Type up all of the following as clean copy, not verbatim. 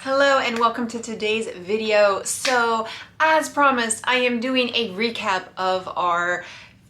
Hello and welcome to today's video. So as promised, I am doing a recap of our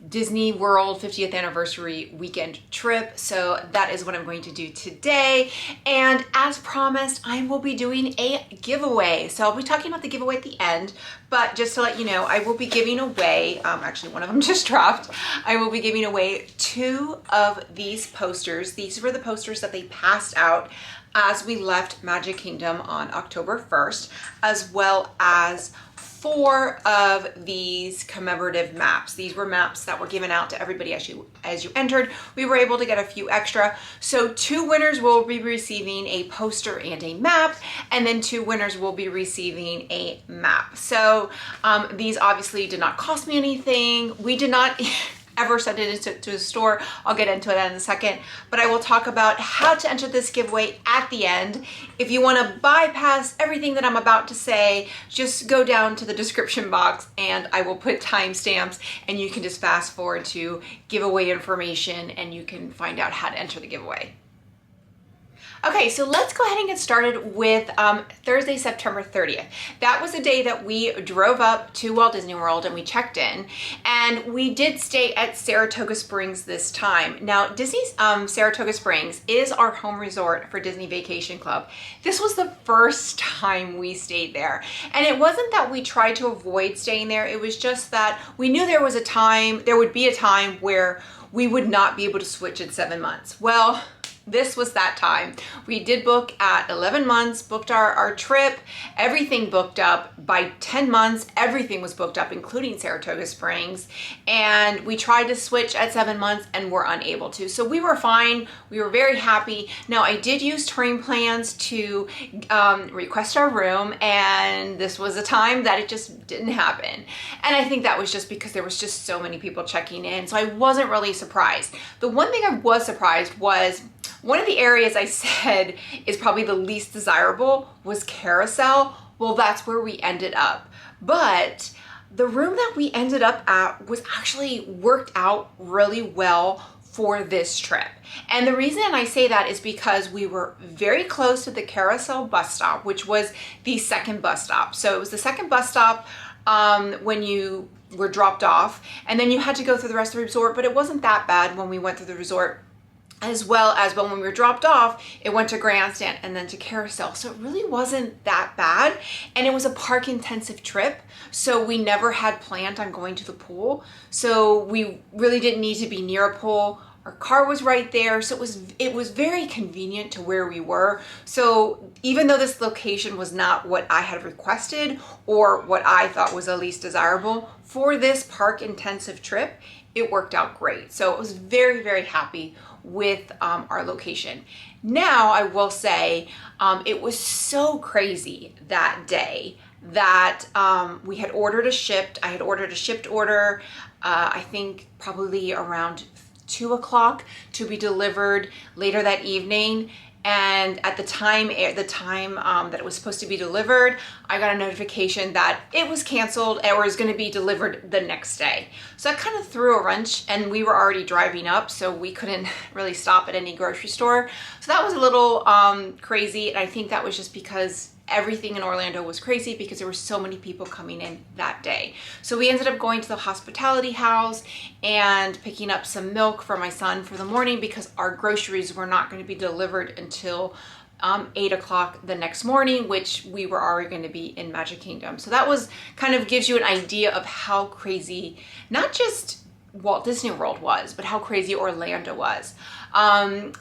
Disney World 50th anniversary weekend trip. So that is what I'm going to do today. And as promised, I will be doing a giveaway. So I'll be talking about the giveaway at the end, but just to let you know, I will be giving away, actually one of them just dropped. I will be giving away 2 of these posters. These were the posters that they passed out as we left Magic Kingdom on October 1st, as well as 4 of these commemorative maps. These were maps that were given out to everybody as you entered. We were able to get a few extra. So 2 winners will be receiving a poster and a map, and then 2 winners will be receiving a map. So these obviously did not cost me anything. We did not ever send it into a store. I'll get into that in a second, but I will talk about how to enter this giveaway at the end. If you want to bypass everything that I'm about to say, just go down to the description box and I will put timestamps and you can just fast forward to giveaway information and you can find out how to enter the giveaway. Okay, so let's go ahead and get started with Thursday, September 30th. That was the day that we drove up to Walt Disney World and we checked in, and we did stay at Saratoga Springs this time. Now, Disney's Saratoga Springs is our home resort for Disney Vacation Club. This was the first time we stayed there, and it wasn't that we tried to avoid staying there. It was just that we knew there would be a time where we would not be able to switch in 7 months. Well, this was that time. We did book at 11 months, booked our trip, everything booked up. By 10 months, everything was booked up, including Saratoga Springs. And we tried to switch at 7 months and were unable to. So we were fine. We were very happy. Now, I did use TouringPlans to request our room, and this was a time that it just didn't happen. And I think that was just because there was just so many people checking in. So I wasn't really surprised. The one thing I was surprised was one of the areas I said is probably the least desirable was Carousel. Well, that's where we ended up. But the room that we ended up at was actually worked out really well for this trip. And the reason I say that is because we were very close to the Carousel bus stop, which was the second bus stop. So it was the second bus stop when you were dropped off, and then you had to go through the rest of the resort, but it wasn't that bad when we went through the resort, as well as when we were dropped off, it went to Grandstand and then to Carousel. So it really wasn't that bad. And it was a park intensive trip. So we never had planned on going to the pool. So we really didn't need to be near a pool. Our car was right there. So it was very convenient to where we were. So even though this location was not what I had requested or what I thought was the least desirable for this park intensive trip, it worked out great. So I was very, very happy with our location. Now, I will say it was so crazy that day that we had ordered I had ordered a shipped order, I think probably around 2 o'clock to be delivered later that evening. And at the time that it was supposed to be delivered, I got a notification that it was canceled or was going to be delivered the next day. So that kind of threw a wrench, and we were already driving up, so we couldn't really stop at any grocery store. So that was a little crazy, and I think that was just because everything in Orlando was crazy because there were so many people coming in that day. So we ended up going to the hospitality house and picking up some milk for my son for the morning because our groceries were not going to be delivered until 8 o'clock the next morning, which we were already going to be in Magic Kingdom. So that was kind of gives you an idea of how crazy, not just Walt Disney World was, but how crazy Orlando was.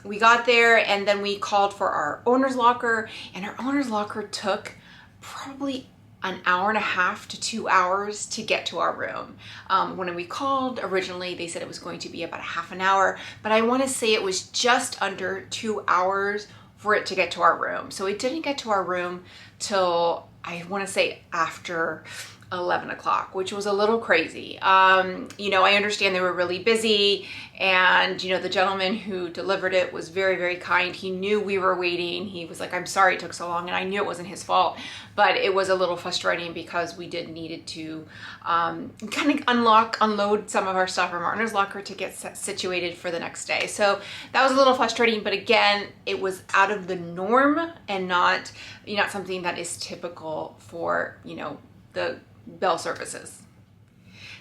We got there and then we called for our owner's locker, and our owner's locker took probably an hour and a half to 2 hours to get to our room. When we called originally, they said it was going to be about a half an hour, but I want to say it was just under 2 hours for it to get to our room. So it didn't get to our room till I want to say after 11 o'clock, which was a little crazy. You know, I understand they were really busy, and you know, the gentleman who delivered it was very, very kind. He knew we were waiting. He was like, I'm sorry it took so long, and I knew it wasn't his fault, but it was a little frustrating because we needed to kind of unload some of our stuff from Martin's locker to get situated for the next day. So that was a little frustrating, but again, it was out of the norm and not something that is typical for, you know, the bell services.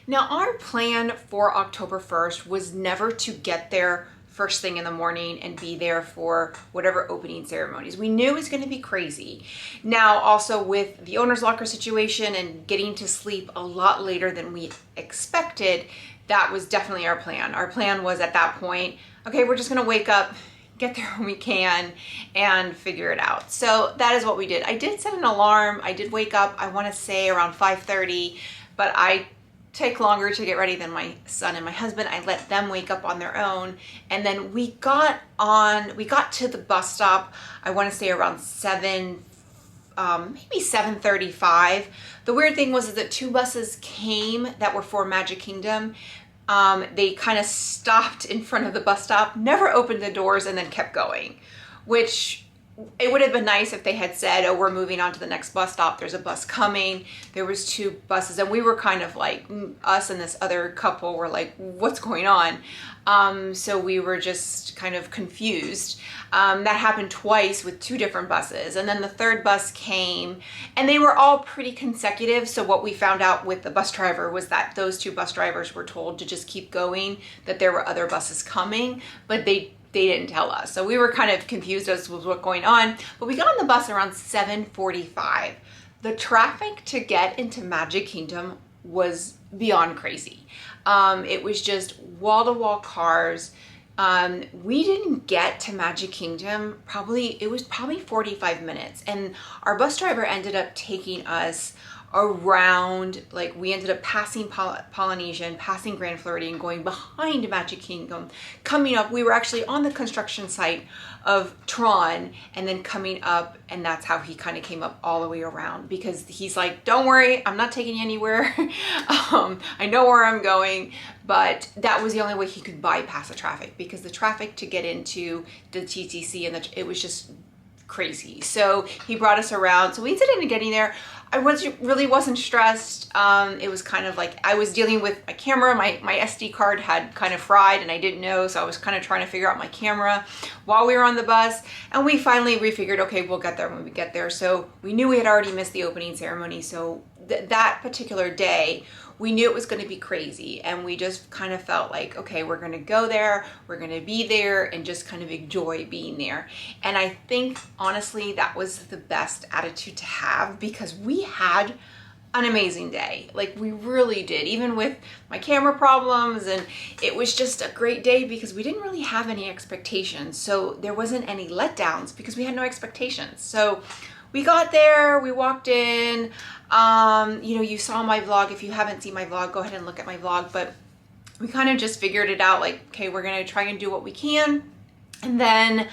Now, our plan for October 1st was never to get there first thing in the morning and be there for whatever opening ceremonies. We knew it was going to be crazy. Now, also with the owner's locker situation and getting to sleep a lot later than we expected, that was definitely our plan. Our plan was at that point, okay, we're just going to wake up, get there when we can, and figure it out. So that is what we did. I did set an alarm. I did wake up, I want to say around 5:30, but I take longer to get ready than my son and my husband. I let them wake up on their own. And then we got to the bus stop, I want to say around maybe 7:35. The weird thing was that 2 buses came that were for Magic Kingdom. They kind of stopped in front of the bus stop, never opened the doors, and then kept going, which it would have been nice if they had said, oh, we're moving on to the next bus stop. There's a bus coming. There was 2 buses, and we were kind of like, us and this other couple were like, what's going on? So we were just kind of confused. That happened twice with 2 different buses. And then the 3rd bus came, and they were all pretty consecutive. So what we found out with the bus driver was that those 2 bus drivers were told to just keep going, that there were other buses coming, but they didn't tell us. So we were kind of confused as to what's going on, but we got on the bus around 7:45. The traffic to get into Magic Kingdom was beyond crazy. It was just wall-to-wall cars. We didn't get to Magic Kingdom, it was probably 45 minutes. And our bus driver ended up taking us around, like we ended up passing Polynesian, passing Grand Floridian, going behind Magic Kingdom, coming up. We were actually on the construction site of Tron, and then coming up, and that's how he kind of came up all the way around, because he's like, don't worry, I'm not taking you anywhere. I know where I'm going. But that was the only way he could bypass the traffic, because the traffic to get into the TTC, and it was just crazy. So he brought us around. So we ended up getting there. I really wasn't stressed. It was kind of like I was dealing with my camera. My SD card had kind of fried, and I didn't know, so I was kind of trying to figure out my camera while we were on the bus. And we figured, okay, we'll get there when we get there. So we knew we had already missed the opening ceremony. So that particular day, we knew it was going to be crazy, and we just kind of felt like, okay, we're going to go there, we're going to be there, and just kind of enjoy being there. And I think, honestly, that was the best attitude to have, because we had an amazing day. Like, we really did, even with my camera problems, and it was just a great day because we didn't really have any expectations. So there wasn't any letdowns because we had no expectations. So we got there, we walked in, you know, you saw my vlog. If you haven't seen my vlog, go ahead and look at my vlog, but we kind of just figured it out, like, okay, we're gonna try and do what we can. And then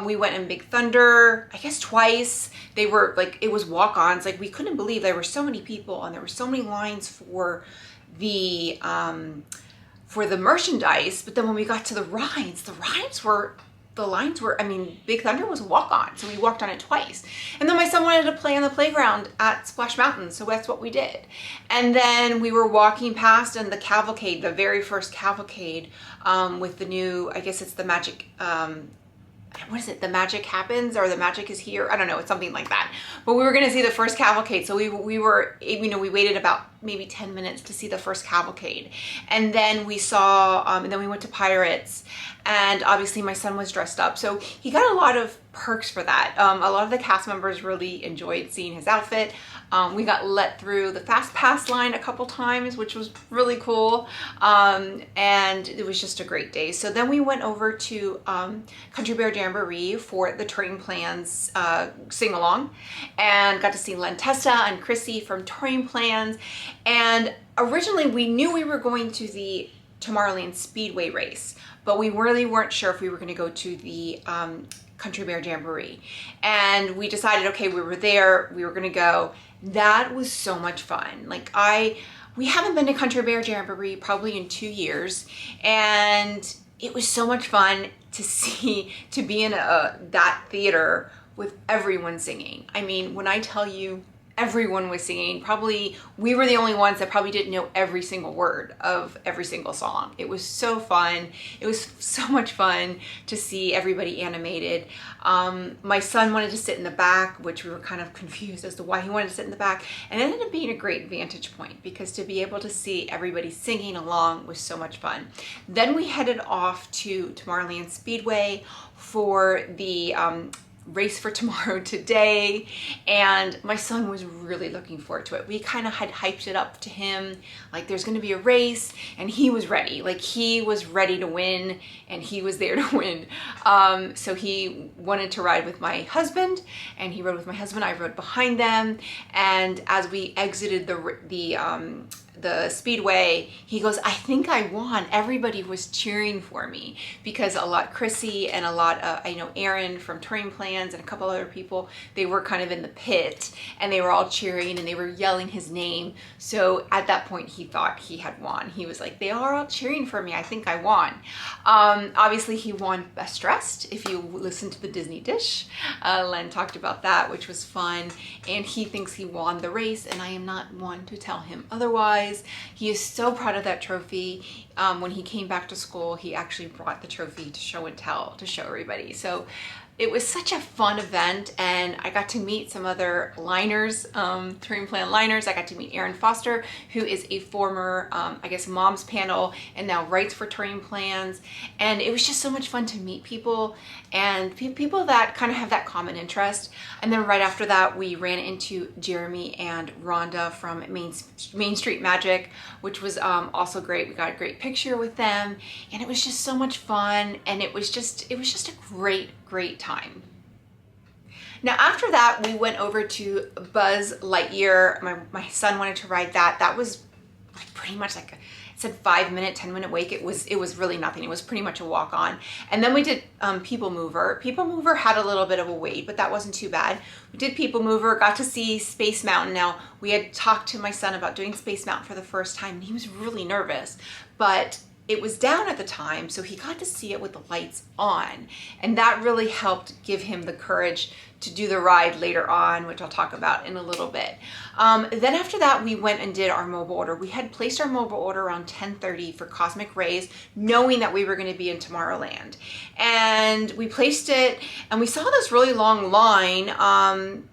we went in Big Thunder, I guess twice. They were like, it was walk-ons. Like, we couldn't believe there were so many people, and there were so many lines for the merchandise. But then when we got to the lines were, I mean, Big Thunder was walk-on, so we walked on it twice. And then my son wanted to play on the playground at Splash Mountain, so that's what we did. And then we were walking past, and the cavalcade, the very first cavalcade, with the new, I guess it's the Magic, what is it? The Magic Happens, or the Magic is Here. I don't know. It's something like that. But we were going to see the first cavalcade. So we were, you know, we waited about maybe 10 minutes to see the first cavalcade. And then we saw, and then we went to Pirates. And obviously my son was dressed up. So he got a lot of perks for that. A lot of the cast members really enjoyed seeing his outfit. We got let through the Fast Pass line a couple times, which was really cool. And it was just a great day. So then we went over to Country Bear Jamboree for the TouringPlans sing-along, and got to see Len Tessa and Chrissy from TouringPlans. And originally we knew we were going to the Tomorrowland Speedway race, but we really weren't sure if we were going to go to the Country Bear Jamboree. And we decided, okay, we were there, we were going to go. That was so much fun. Like we haven't been to Country Bear Jamboree probably in 2 years, and it was so much fun to be in that theater with everyone singing. I mean, when I tell you everyone was singing, probably we were the only ones that probably didn't know every single word of every single song. It was so fun. It was so much fun to see everybody animated. My son wanted to sit in the back, which we were kind of confused as to why he wanted to sit in the back, and it ended up being a great vantage point because to be able to see everybody singing along was so much fun. Then we headed off to Tomorrowland Speedway for the race for tomorrow today, and my son was really looking forward to it. We kind of had hyped it up to him like there's going to be a race, and he was ready. Like he was ready to win, and he was there to win. So he wanted to ride with my husband, and he rode with my husband. I rode behind them, and as we exited the speedway, he goes, "I think I won." Everybody was cheering for me because Chrissy and I know Aaron from TouringPlans and a couple other people, they were kind of in the pit and they were all cheering and they were yelling his name. So at that point he thought he had won. He was like, "They are all cheering for me. I think I won." Obviously he won Best Dressed. If you listen to the Disney Dish, Len talked about that, which was fun, and he thinks he won the race, and I am not one to tell him otherwise. He is so proud of that trophy. When he came back to school, he actually brought the trophy to show and tell, to show everybody. So it was such a fun event, and I got to meet some other liners, Touring Plan liners. I got to meet Erin Foster, who is a former, I guess, Moms Panel and now writes for Touring Plans. And it was just so much fun to meet people and people that kind of have that common interest. And then right after that, we ran into Jeremy and Rhonda from Main Street Magic, which was also great. We got a great picture with them, and it was just so much fun. And it was just a great time. Now after that, we went over to Buzz Lightyear. My son wanted to ride that. That was like pretty much like it said 5-minute, 10-minute wait. It was really nothing. It was pretty much a walk on. And then we did People Mover. People Mover had a little bit of a wait, but that wasn't too bad. We did People Mover, got to see Space Mountain. Now we had talked to my son about doing Space Mountain for the first time, and he was really nervous, but it was down at the time, so he got to see it with the lights on, and that really helped give him the courage to do the ride later on, which I'll talk about in a little bit. Then after that, we went and did our mobile order. We had placed our mobile order around 10:30 for Cosmic Rays, knowing that we were going to be in Tomorrowland. And we placed it, and we saw this really long line,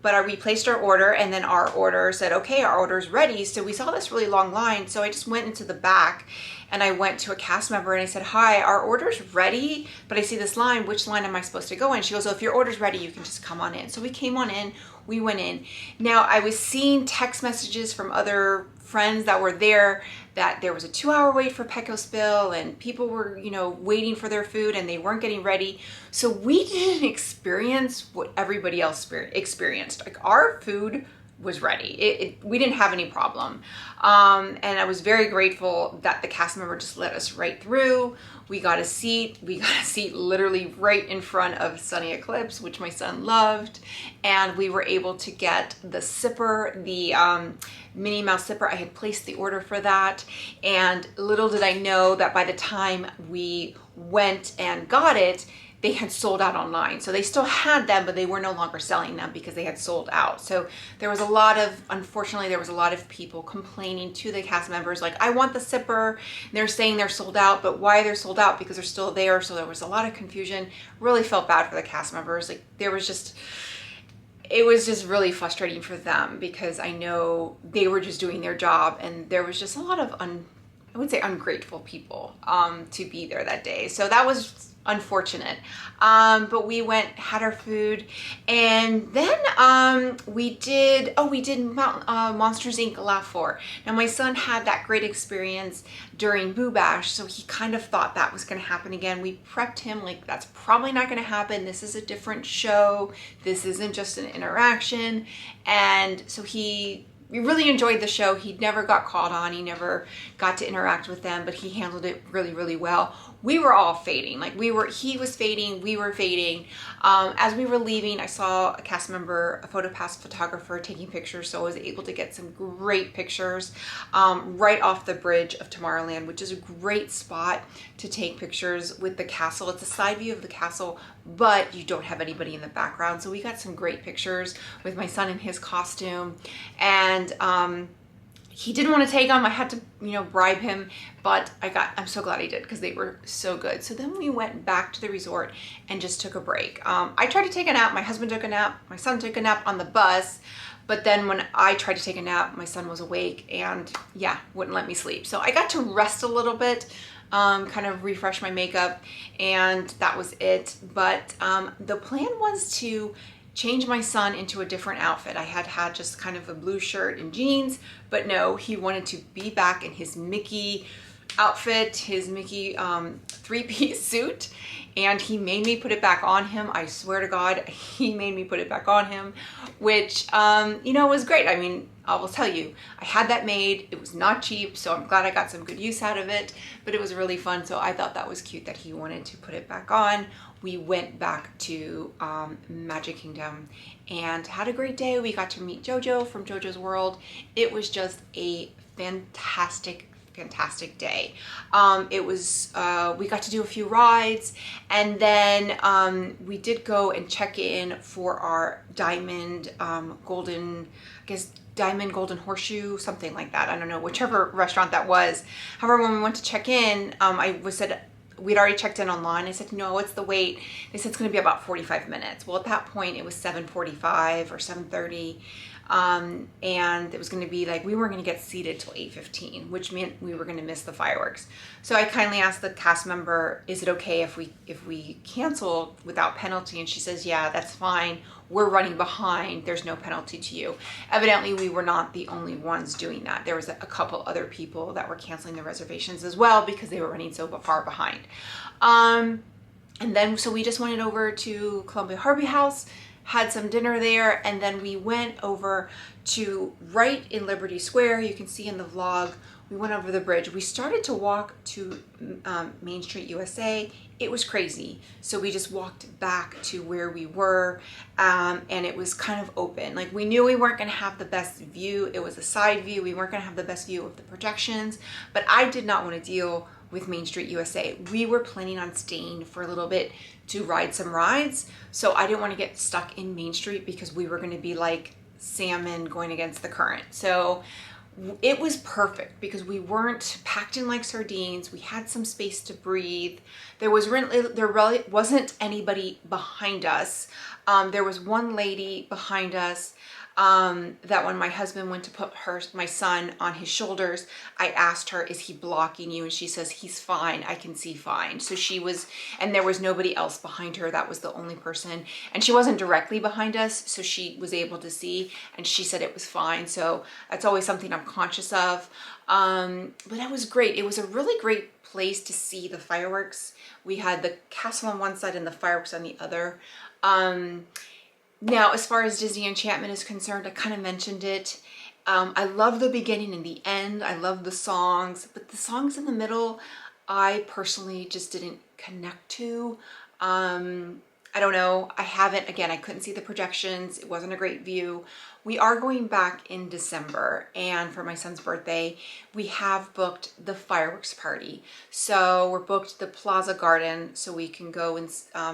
but we placed our order, and then our order said, "Okay, our order's ready." So we saw this really long line, so I just went into the back, and I went to a cast member and I said, "Hi, our order's ready, but I see this line. Which line am I supposed to go in?" She goes, "Oh, if your order's ready, you can just come on in." So we came on in, we went in. Now I was seeing text messages from other friends that were there that there was a 2-hour wait for Pecos Bill, and people were, waiting for their food and they weren't getting ready. So we didn't experience what everybody else experienced. Like our food was ready. We didn't have any problem. And I was very grateful that the cast member just let us right through. We got a seat. We got a seat literally right in front of Sunny Eclipse, which my son loved. And we were able to get the sipper, the Minnie Mouse sipper. I had placed the order for that. And little did I know that by the time we went and got it, they had sold out online. So they still had them, but they were no longer selling them because they had sold out. So there was unfortunately, there was a lot of people complaining to the cast members, like, "I want the sipper." And they're saying they're sold out, but why they're sold out? Because they're still there. So there was a lot of confusion. Really felt bad for the cast members. Like it was just really frustrating for them because I know they were just doing their job, and there was just a lot of I would say ungrateful people to be there that day. So that was unfortunate. But we went, had our food, and then we did Monsters Inc. Laugh 4. Now my son had that great experience during Boo Bash, so he kind of thought that was going to happen again. We prepped him like that's probably not going to happen. This is a different show. This isn't just an interaction. And so he we really enjoyed the show. He never got called on, he never got to interact with them, but he handled it really, really well. We were all fading, like he was fading, we were fading. As we were leaving, I saw a cast member, a PhotoPass photographer, taking pictures, so I was able to get some great pictures right off the bridge of Tomorrowland, which is a great spot to take pictures with the castle. It's a side view of the castle, but you don't have anybody in the background. So we got some great pictures with my son in his costume, and he didn't want to take them. I had to, bribe him, but I'm so glad I did because they were so good. So then we went back to the resort and just took a break. I tried to take a nap. My husband took a nap. My son took a nap on the bus. But then when I tried to take a nap, my son was awake and wouldn't let me sleep. So I got to rest a little bit, kind of refresh my makeup, and that was it. But the plan was to change my son into a different outfit. I had just kind of a blue shirt and jeans, but no, he wanted to be back in his Mickey outfit, his Mickey three-piece suit, and he made me put it back on him. I swear to God, he made me put it back on him, which, was great. I mean, I will tell you, I had that made. It was not cheap, so I'm glad I got some good use out of it, but it was really fun, so I thought that was cute that he wanted to put it back on. We went back to Magic Kingdom and had a great day. We got to meet JoJo from JoJo's World. It was just a fantastic day. It was, we got to do a few rides, and then we did go and check in for our Diamond Golden Horseshoe, something like that. I don't know, whichever restaurant that was. However, when we went to check in, we'd already checked in online. I said, no, what's the wait? They said it's gonna be about 45 minutes. Well, at that point it was 7:45 or 7:30. And it was going to be like, we weren't going to get seated till 8:15, which meant we were going to miss the fireworks. So I kindly asked the cast member, is it okay if we cancel without penalty? And she says, yeah, that's fine. We're running behind. There's no penalty to you. Evidently, we were not the only ones doing that. There was a couple other people that were canceling their reservations as well because they were running so far behind. And then, so we just went over to Columbia Harbor House, had some dinner there, and then we went over to right in Liberty Square. You can see in the vlog, we went over the bridge. We started to walk to Main Street USA. It was crazy. So we just walked back to where we were, and it was kind of open. Like, we knew we weren't gonna have the best view. It was a side view. We weren't gonna have the best view of the projections, but I did not want to deal with Main Street USA. We were planning on staying for a little bit to ride some rides, so I didn't want to get stuck in Main Street because we were going to be like salmon going against the current. So it was perfect because we weren't packed in like sardines. We had some space to breathe. There really wasn't anybody behind us. There was one lady behind us that when my husband went to put my son on his shoulders, I asked her, is he blocking you? And she says, he's fine, I can see fine. So she was, and there was nobody else behind her. That was the only person. And she wasn't directly behind us, so she was able to see, and she said it was fine. So that's always something I'm conscious of. But that was great. It was a really great place to see the fireworks. We had the castle on one side and the fireworks on the other. Now, as far as Disney Enchantment is concerned, I kind of mentioned it. I love the beginning and the end. I love the songs, but the songs in the middle, I personally just didn't connect to. I don't know. I couldn't see the projections. It wasn't a great view. We are going back in December, and for my son's birthday, we have booked the fireworks party. So we're booked the Plaza Garden, so we can go and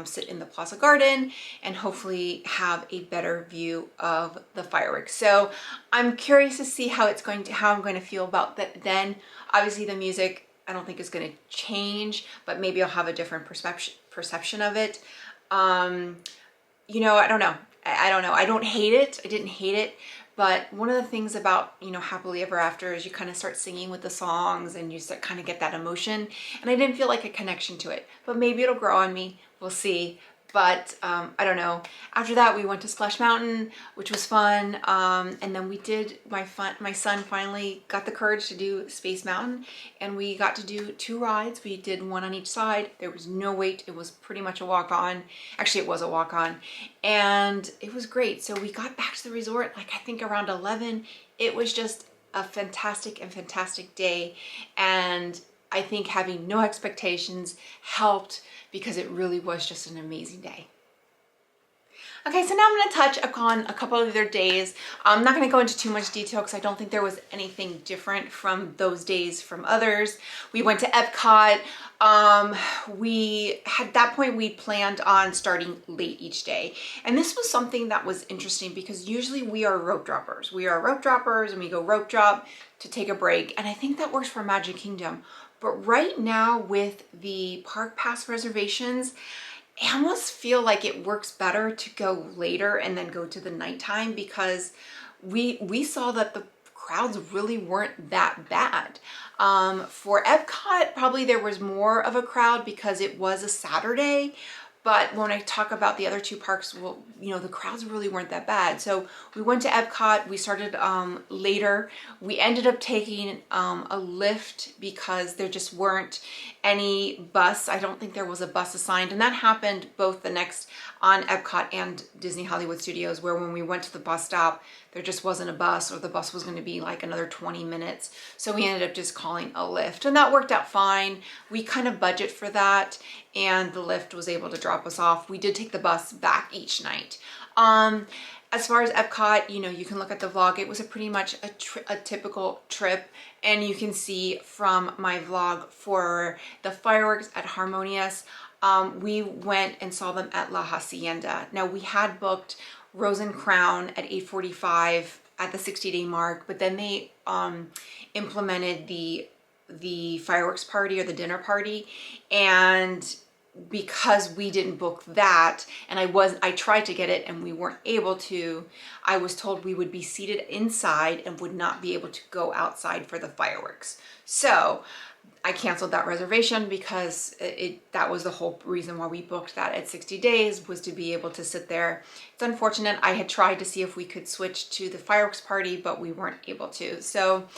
sit in the Plaza Garden and hopefully have a better view of the fireworks. So I'm curious to see how I'm going to feel about that then. Obviously the music, I don't think is going to change, but maybe I'll have a different perception of it. I don't know. I don't hate it. I didn't hate it. But one of the things about, Happily Ever After is you kind of start singing with the songs and you kind of get that emotion. And I didn't feel like a connection to it, but maybe it'll grow on me. We'll see. But I don't know. After that, we went to Splash Mountain, which was fun. And then we did, my son finally got the courage to do Space Mountain, and we got to do 2 rides. We did one on each side. There was no wait. It was pretty much a walk-on. Actually, it was a walk-on, and it was great. So we got back to the resort, like I think around 11. It was just a fantastic day. And I think having no expectations helped, because it really was just an amazing day. Okay, so now I'm going to touch upon a couple of other days. I'm not going to go into too much detail because I don't think there was anything different from those days from others. We went to Epcot. At that point, we planned on starting late each day. And this was something that was interesting because usually we are rope droppers. We are rope droppers and we go rope drop to take a break. And I think that works for Magic Kingdom. But right now with the park pass reservations, I almost feel like it works better to go later and then go to the nighttime, because we saw that the crowds really weren't that bad. For Epcot, probably there was more of a crowd because it was a Saturday. But when I talk about the other 2 parks, well, you know, the crowds really weren't that bad. So we went to Epcot. We started later. We ended up taking a lift because there just weren't any bus. I don't think there was a bus assigned. And that happened both on Epcot and Disney Hollywood Studios, where when we went to the bus stop, there just wasn't a bus, or the bus was going to be like another 20 minutes. So we ended up just calling a lift, and that worked out fine. We kind of budget for that, and the lift was able to drop us off. We did take the bus back each night. As far as Epcot, you know, you can look at the vlog. It was pretty much a typical trip, and you can see from my vlog for the fireworks at Harmonious, we went and saw them at La Hacienda. Now, we had booked Rose and Crown at 8:45 at the 60-day mark, but then they implemented the fireworks party, or the dinner party, and because we didn't book that, and I tried to get it and we weren't able to, I was told we would be seated inside and would not be able to go outside for the fireworks. So I canceled that reservation because that was the whole reason why we booked that at 60 days, was to be able to sit there. It's unfortunate. I had tried to see if we could switch to the fireworks party, but we weren't able to. So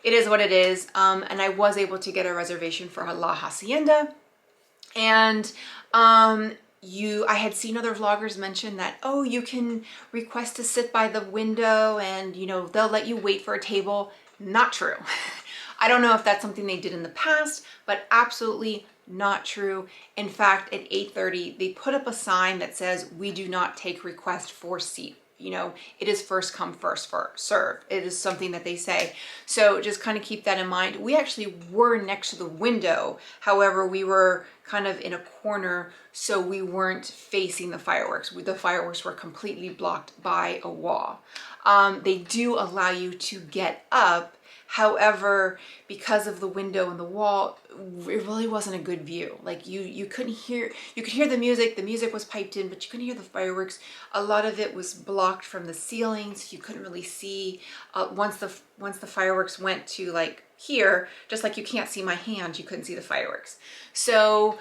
it is what it is. And I was able to get a reservation for La Hacienda. And I had seen other vloggers mention that, oh, you can request to sit by the window and, you know, they'll let you wait for a table. Not true. I don't know if that's something they did in the past, but absolutely not true. In fact, at 8:30, they put up a sign that says, we do not take requests for seat. You know, it is first come, first serve. It is something that they say. So just kind of keep that in mind. We actually were next to the window. However, we were kind of in a corner, so we weren't facing the fireworks. The fireworks were completely blocked by a wall. They do allow you to get up. However, because of the window and the wall, it really wasn't a good view. Like you could hear the music was piped in, but you couldn't hear the fireworks. A lot of it was blocked from the ceilings. You couldn't really see. Once the fireworks went to like here, just like you can't see my hand, you couldn't see the fireworks. So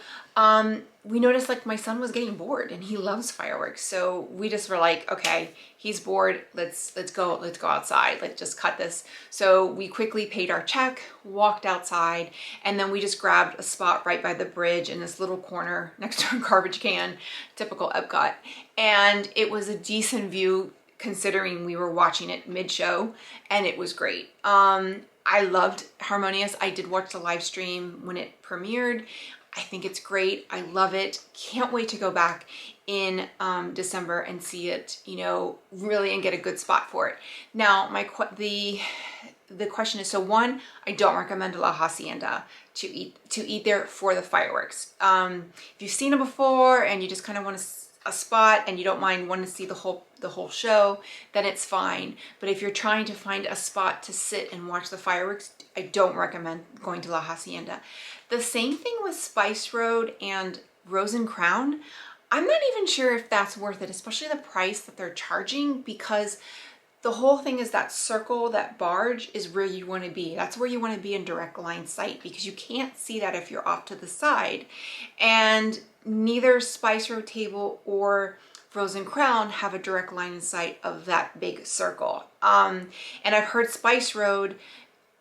we noticed like my son was getting bored, and he loves fireworks. So we just were like, okay, he's bored. Let's go outside. Let's just cut this. So we quickly paid our check, walked outside, and then we just grabbed a spot right by the bridge in this little corner next to a garbage can, typical Epcot. And it was a decent view considering we were watching it mid-show, and it was great. I loved Harmonious. I did watch the live stream when it premiered. I think it's great. I love it. Can't wait to go back in December and see it, you know, really, and get a good spot for it. Now, the question is, so one, I don't recommend La Hacienda to eat there for the fireworks. If you've seen it before and you just kind of want a spot and you don't mind wanting to see the whole show, then it's fine. But if you're trying to find a spot to sit and watch the fireworks, I don't recommend going to La Hacienda. The same thing with Spice Road and Rose and Crown. I'm not even sure if that's worth it, especially the price that they're charging, because the whole thing is that circle, that barge is where you want to be. That's where you want to be in direct line sight, because you can't see that if you're off to the side. And neither Spice Road Table or Frozen Crown have a direct line in sight of that big circle. And I've heard Spice Road,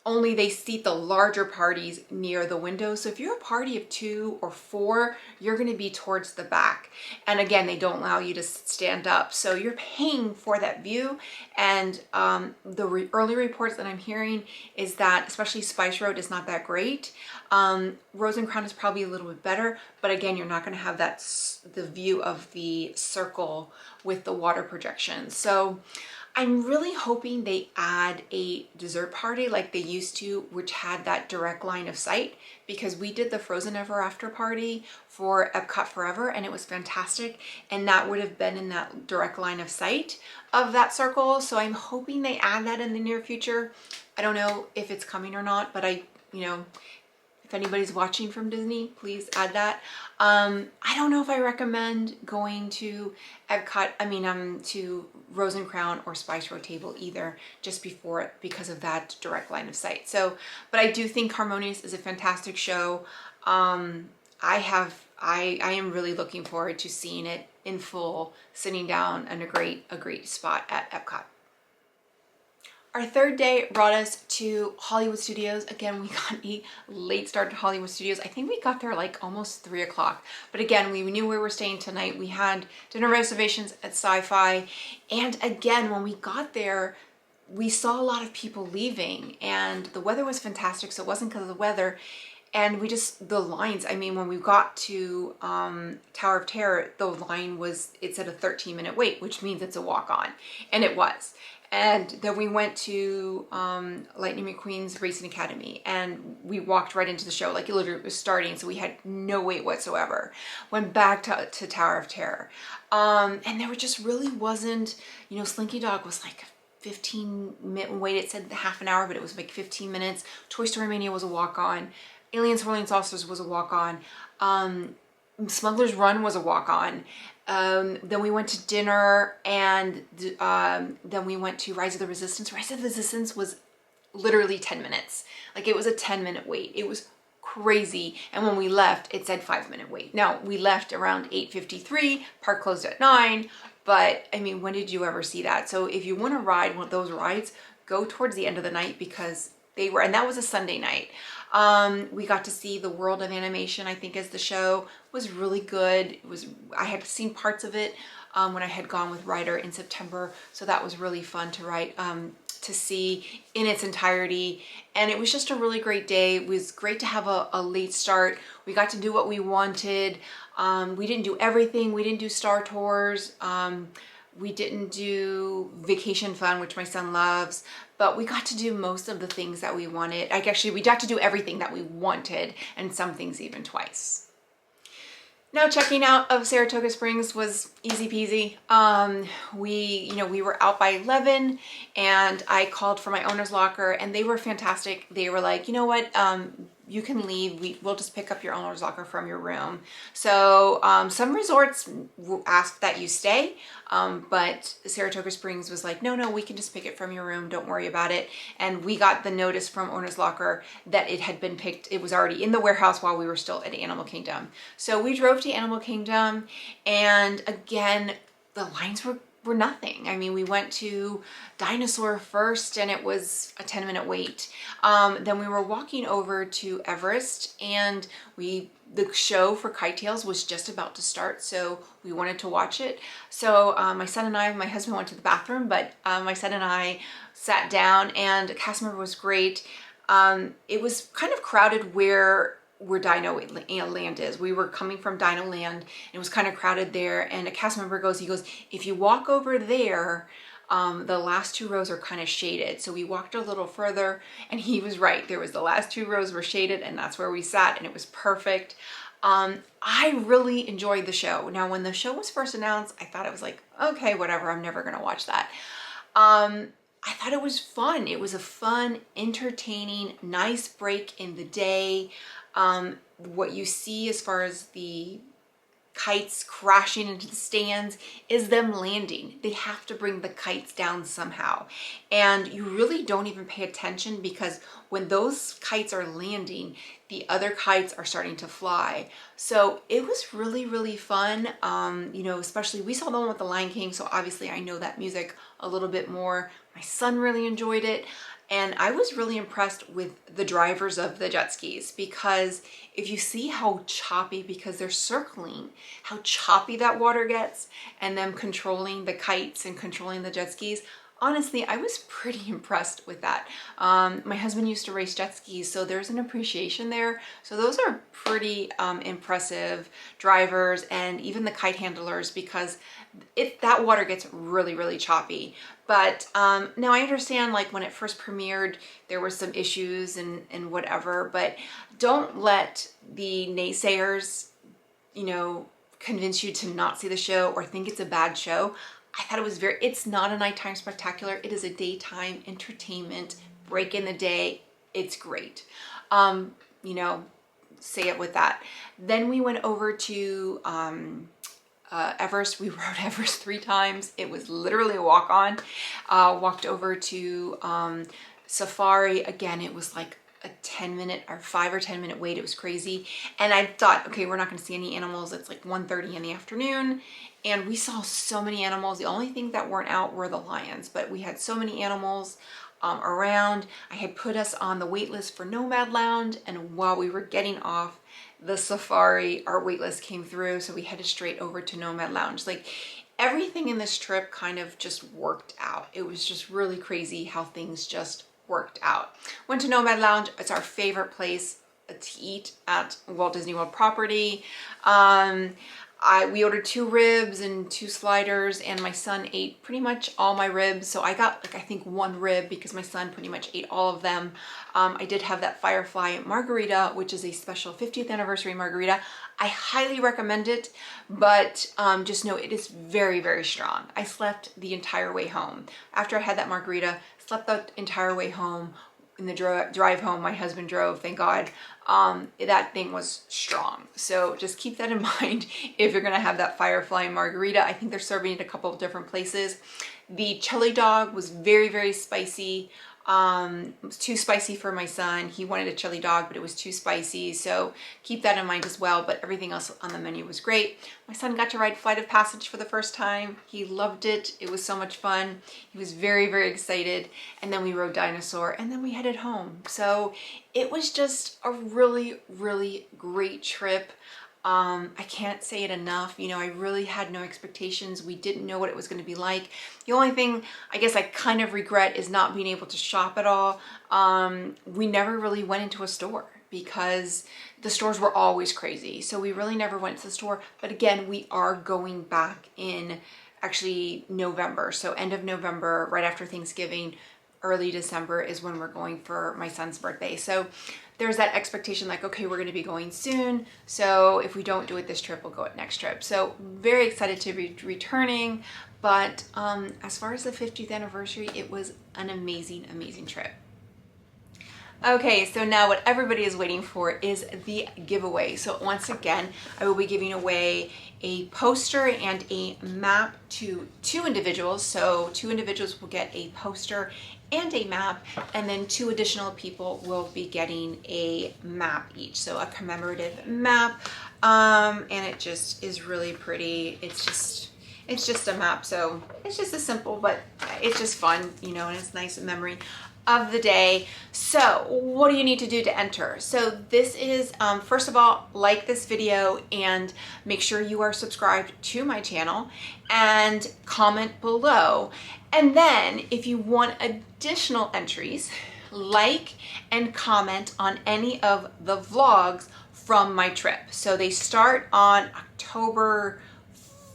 only they seat the larger parties near the window. So if you're a party of 2 or 4, you're going to be towards the back. And again, they don't allow you to stand up. So you're paying for that view. And early reports that I'm hearing is that especially Spice Road is not that great. Frozen Crown is probably a little bit better, but again, you're not going to have the view of the circle with the water projection. So I'm really hoping they add a dessert party like they used to, which had that direct line of sight, because we did the Frozen Ever After party for Epcot Forever and it was fantastic. And that would have been in that direct line of sight of that circle. So I'm hoping they add that in the near future. I don't know if it's coming or not, but if anybody's watching from Disney, please add that. I don't know if I recommend going to Epcot, to Frozen Crown or Spice Road Table either, just because of that direct line of sight. So, but I do think Harmonious is a fantastic show. I am really looking forward to seeing it in full, sitting down in a great spot at Epcot. Our third day brought us to Hollywood Studios. Again, we got a late start to Hollywood Studios. I think we got there like almost 3 o'clock. But again, we knew we were staying tonight. We had dinner reservations at Sci-Fi. And again, when we got there, we saw a lot of people leaving. And the weather was fantastic, so it wasn't because of the weather. And the lines, when we got to Tower of Terror, the line it said a 13-minute wait, which means it's a walk-on. And it was. And then we went to Lightning McQueen's Racing Academy and we walked right into the show, like it literally was starting, so we had no wait whatsoever. Went back to Tower of Terror. And there just really wasn't, Slinky Dog was like a 15-minute wait. It said half an hour, but it was like 15 minutes. Toy Story Mania was a walk-on. Aliens Swirling Saucers was a walk-on. Smuggler's Run was a walk-on. Then we went to dinner, and then we went to Rise of the Resistance. Rise of the Resistance was literally 10 minutes. Like it was a 10-minute wait. It was crazy. And when we left, it said 5-minute wait. Now we left around 8:53, park closed at 9, but when did you ever see that? So if you want to ride one of those rides, go towards the end of the night, because and that was a Sunday night. We got to see the World of Animation, I think, as the show was really good. I had seen parts of it when I had gone with Ryder in September, so that was really fun to see in its entirety. And it was just a really great day. It was great to have a late start. We got to do what we wanted. We didn't do everything. We didn't do Star Tours. We didn't do Vacation Fun, which my son loves, but we got to do most of the things that we wanted. We got to do everything that we wanted, and some things even twice. Now, checking out of Saratoga Springs was easy peasy. We were out by 11, and I called for my owner's locker, and they were fantastic. They were like, you know what? You can leave. We'll just pick up your owner's locker from your room. So some resorts ask that you stay, but Saratoga Springs was like, no, we can just pick it from your room. Don't worry about it. And we got the notice from owner's locker that it had been picked. It was already in the warehouse while we were still at Animal Kingdom. So we drove to Animal Kingdom, and again, the lines were nothing. We went to Dinosaur first, and it was a 10-minute wait. Then we were walking over to Everest, and the show for Kite Tales was just about to start, so we wanted to watch it. So my husband went to the bathroom, but my son and I sat down, and the cast member was great. It was kind of crowded where Dino Land is. We were coming from Dino Land, and it was kind of crowded there, and a cast member goes, if you walk over there, the last 2 rows are kind of shaded. So we walked a little further, and he was right. The last 2 rows were shaded, and that's where we sat, and it was perfect. I really enjoyed the show. Now, when the show was first announced, I thought it was like, okay, whatever, I'm never gonna watch that. I thought it was fun. It was a fun, entertaining, nice break in the day. What you see as far as the kites crashing into the stands is them landing. They have to bring the kites down somehow. And you really don't even pay attention because when those kites are landing, the other kites are starting to fly. So it was really, really fun. You know, especially we saw the one with the Lion King, so obviously I know that music a little bit more. My son really enjoyed it. And I was really impressed with the drivers of the jet skis, because if you see how choppy, because they're circling, how choppy that water gets, and them controlling the kites and controlling the jet skis, honestly, I was pretty impressed with that. My husband used to race jet skis, so there's an appreciation there. So those are pretty impressive drivers, and even the kite handlers, because that water gets really, really choppy. But now I understand, like when it first premiered, there were some issues and whatever, but don't let the naysayers, you know, convince you to not see the show or think it's a bad show. I thought it was it's not a nighttime spectacular. It is a daytime entertainment, break in the day. It's great. You know, say it with that. Then we went over to Everest. We rode Everest 3 times. It was literally a walk on. Walked over to Safari. Again, it was like a 10-minute or 5 or 10 minute wait. It was crazy. And I thought, okay, we're not going to see any animals. It's like 1:30 in the afternoon. And we saw so many animals. The only thing that weren't out were the lions, but we had so many animals around. I had put us on the wait list for Nomad Lounge, and while we were getting off the Safari, our wait list came through, so we headed straight over to Nomad Lounge. Like, everything in this trip kind of just worked out. It was just really crazy how things just worked out. Went to Nomad Lounge. It's our favorite place to eat at Walt Disney World property. We ordered 2 ribs and 2 sliders, and my son ate pretty much all my ribs. So I got, like, I think 1 rib because my son pretty much ate all of them. I did have that Firefly margarita, which is a special 50th anniversary margarita. I highly recommend it, but just know it is very, very strong. I slept the entire way home. After I had that margarita, slept the entire way home. In the drive home, my husband drove, thank God. That thing was strong. So just keep that in mind if you're gonna have that Firefly margarita. I think they're serving it a couple of different places. The chili dog was very, very spicy. It was too spicy for my son. He wanted a chili dog, but it was too spicy. So keep that in mind as well. But everything else on the menu was great. My son got to ride Flight of Passage for the first time. He loved it. It was so much fun. He was very, very excited. And then we rode Dinosaur, and then we headed home. So it was just a really, really great trip. I can't say it enough. You know, I really had no expectations. We didn't know what it was going to be like. The only thing I guess I kind of regret is not being able to shop at all. We never really went into a store because the stores were always crazy. So we really never went to the store. But again, we are going back in actually November. So end of November, right after Thanksgiving, early December is when we're going for my son's birthday. So there's that expectation like, okay, we're going to be going soon. So if we don't do it this trip, we'll go at next trip. So very excited to be returning. But as far as the 50th anniversary, it was an amazing, amazing trip. Okay, so now what everybody is waiting for is the giveaway. So once again, I will be giving away a poster and a map to 2 individuals. So 2 individuals will get a poster and a map, and then 2 additional people will be getting a map each. So a commemorative map, and it just is really pretty. It's just a map, so it's just a simple, but it's just fun, you know, and it's nice memory of the day. So what do you need to do to enter? So this is, first of all, like this video and make sure you are subscribed to my channel and comment below. And then if you want additional entries, like and comment on any of the vlogs from my trip. So they start on October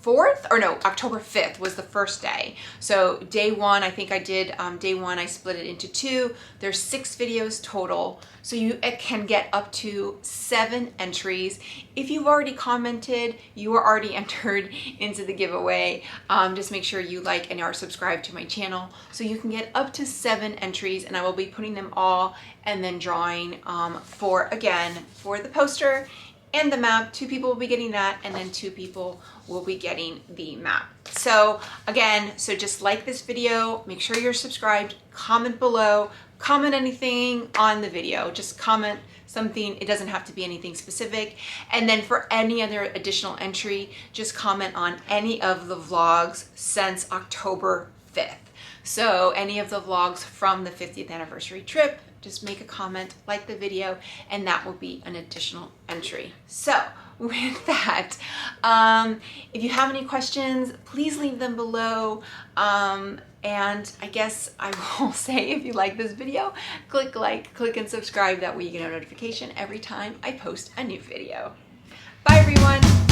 4th, or no, October 5th was the first day. So day 1, I think I did, day 1, I split it into 2. There's 6 videos total. So you can get up to 7 entries. If you've already commented, you are already entered into the giveaway. Just make sure you like and are subscribed to my channel. So you can get up to 7 entries, and I will be putting them all and then drawing for the poster and the map. 2 people will be getting that, and then 2 people will be getting the map. So again, so just like this video, make sure you're subscribed, comment below, comment anything on the video, just comment something. It doesn't have to be anything specific. And then for any other additional entry, just comment on any of the vlogs since October 5th. So any of the vlogs from the 50th anniversary trip, just make a comment, like the video, and that will be an additional entry. So with that, if you have any questions, please leave them below. And I guess I will say, if you like this video, click like, click and subscribe. That way you get a notification every time I post a new video. Bye everyone.